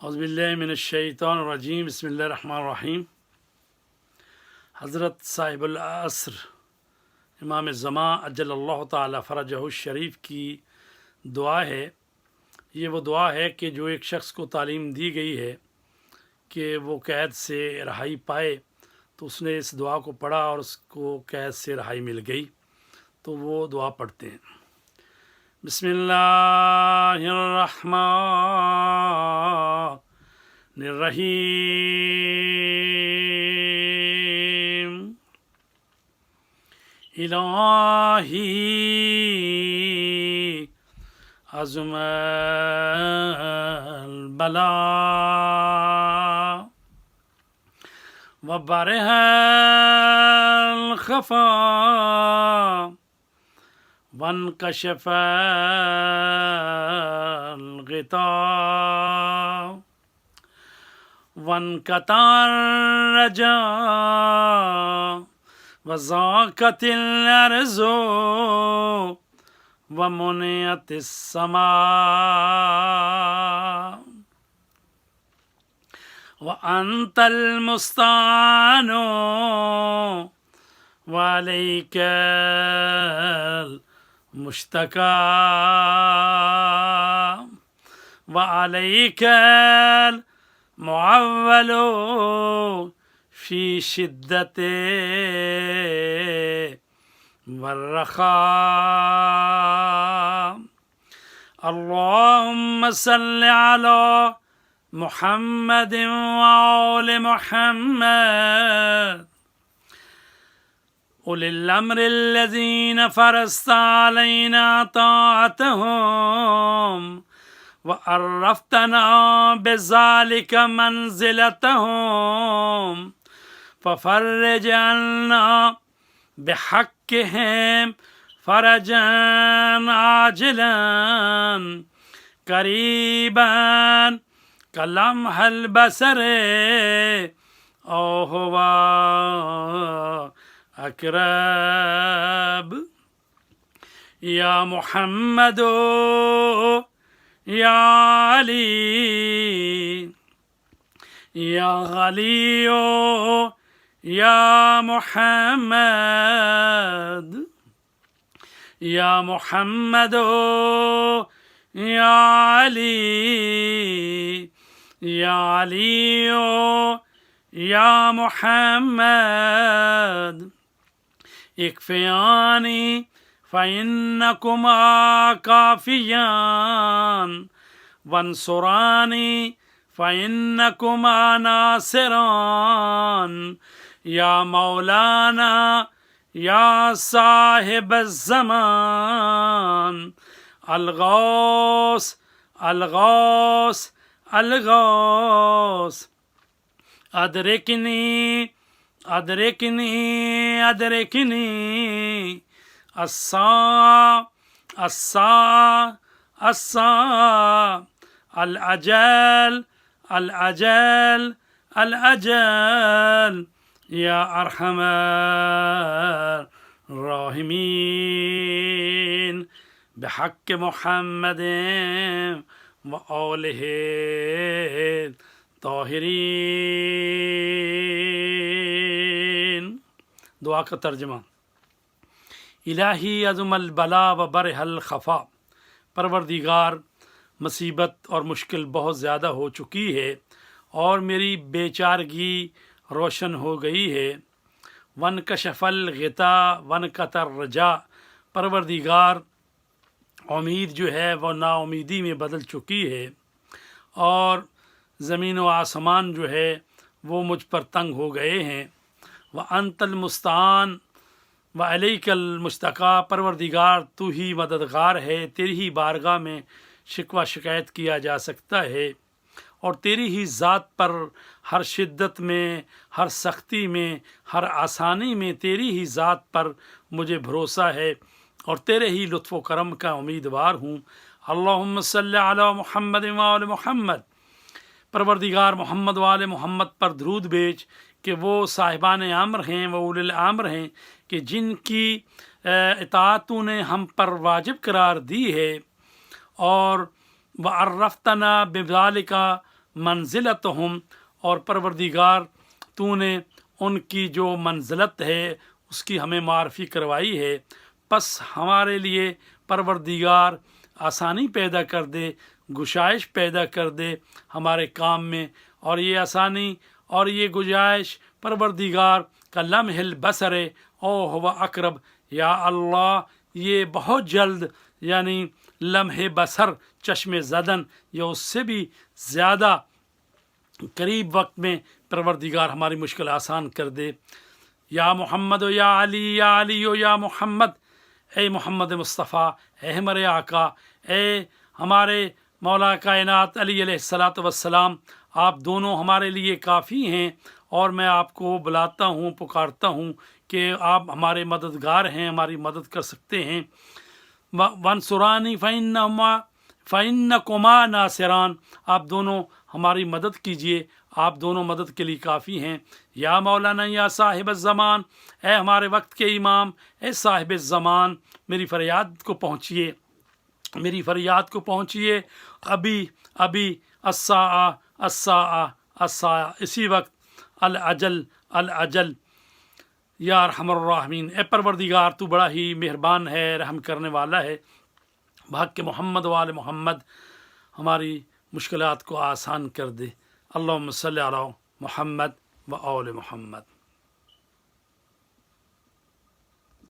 اعوذ باللہ من الشیطان الرجیم بسم اللہ الرحمن الرحیم۔ حضرت صاحب العصر امام زمان اجل اللہ تعالی فرجہ الشریف کی دعا ہے۔ یہ وہ دعا ہے کہ جو ایک شخص کو تعلیم دی گئی ہے کہ وہ قید سے رہائی پائے، تو اس نے اس دعا کو پڑھا اور اس کو قید سے رہائی مل گئی، تو وہ دعا پڑھتے ہیں۔ بسم اللہ الرحمن الرحیم۔ الہی عظم البلا وبرح الخفا وانکشف الغطاء وانقطع الرجاء وضاقت الارض ومنعت السماء وانت المستعان وعليك المشتكى وعليك المعول في شدة والرخاء اللهم صل على محمد وآل محمد أولي الأمر الذين فرضت علينا طاعتهم وعرفتنا بذلك منزلتهم ففرج عنا بحقهم فرجا عاجلا قريبا كلمح البصر أو هو أقرب يا محمد يا علي يا علي يا محمد يا محمد يا علي يا علي يا محمد اكفياني فإنكما كافيان وانصراني فإنكما ناصران يا مولانا يا صاحب الزمان الغوث الغوث الغوث أدركني أدركني أدركني الساعة الساعة الساعة الأجل الأجل الأجل يا أرحم الراحمين بحق محمد وآله الطاہرین۔ دعا کا ترجمہ۔ الہی عظم البلا و برح الخفا، پروردگار مصیبت اور مشکل بہت زیادہ ہو چکی ہے اور میری بیچارگی روشن ہو گئی ہے۔ وانکشف الغطاء وانقطع الرجاء، پروردگار امید جو ہے وہ نا امیدی میں بدل چکی ہے اور زمین و آسمان جو ہے وہ مجھ پر تنگ ہو گئے ہیں۔ وانت المستعان وعلیک المشتکا، پروردگار تو ہی مددگار ہے، تیری ہی بارگاہ میں شکوہ شکایت کیا جا سکتا ہے اور تیری ہی ذات پر ہر شدت میں، ہر سختی میں، ہر آسانی میں تیری ہی ذات پر مجھے بھروسہ ہے اور تیرے ہی لطف و کرم کا امیدوار ہوں۔ اللہم صلی علی محمد وآل محمد، پروردگار محمد وآل محمد پر درود بھیج کہ وہ صاحبان امر ہیں، وہ اولی الامر ہیں کہ جن کی اطاعت تو نے ہم پر واجب قرار دی ہے، اور وعرفتنا بذالک منزلتہم، اور پروردگار تو نے ان کی جو منزلت ہے اس کی ہمیں معرفی کروائی ہے، پس ہمارے لیے پروردگار آسانی پیدا کر دے، گشائش پیدا کر دے ہمارے کام میں، اور یہ آسانی اور یہ گنجائش پروردگار کا لمح البصر او ہوا اقرب، یا اللہ یہ بہت جلد، یعنی لمح بصر، چشم زدن، یا اس سے بھی زیادہ قریب وقت میں پروردگار ہماری مشکل آسان کر دے۔ یا محمد و یا علی، یا علی و یا محمد، اے محمد مصطفیٰ، اے ہمارے آقا، اے ہمارے مولا کائنات علی علیہ الصلاۃ والسلام، آپ دونوں ہمارے لیے کافی ہیں، اور میں آپ کو بلاتا ہوں، پکارتا ہوں کہ آپ ہمارے مددگار ہیں، ہماری مدد کر سکتے ہیں۔ وانصرانی فإنکما ناصران، آپ دونوں ہماری مدد کیجئے، آپ دونوں مدد کے لیے کافی ہیں۔ یا مولانا یا صاحب الزمان، اے ہمارے وقت کے امام، اے صاحب الزمان، میری فریاد کو پہنچیے، میری فریاد کو پہنچیے، ابھی ابھی، الساعہ الساعہ الساعہ، اسی وقت، العجل العجل، یا ارحم الراحمین، اے پروردگار تو بڑا ہی مہربان ہے، رحم کرنے والا ہے، بھاگ کے محمد و آل محمد ہماری مشکلات کو آسان کر دے۔ اللہم صلی علی محمد و آل محمد۔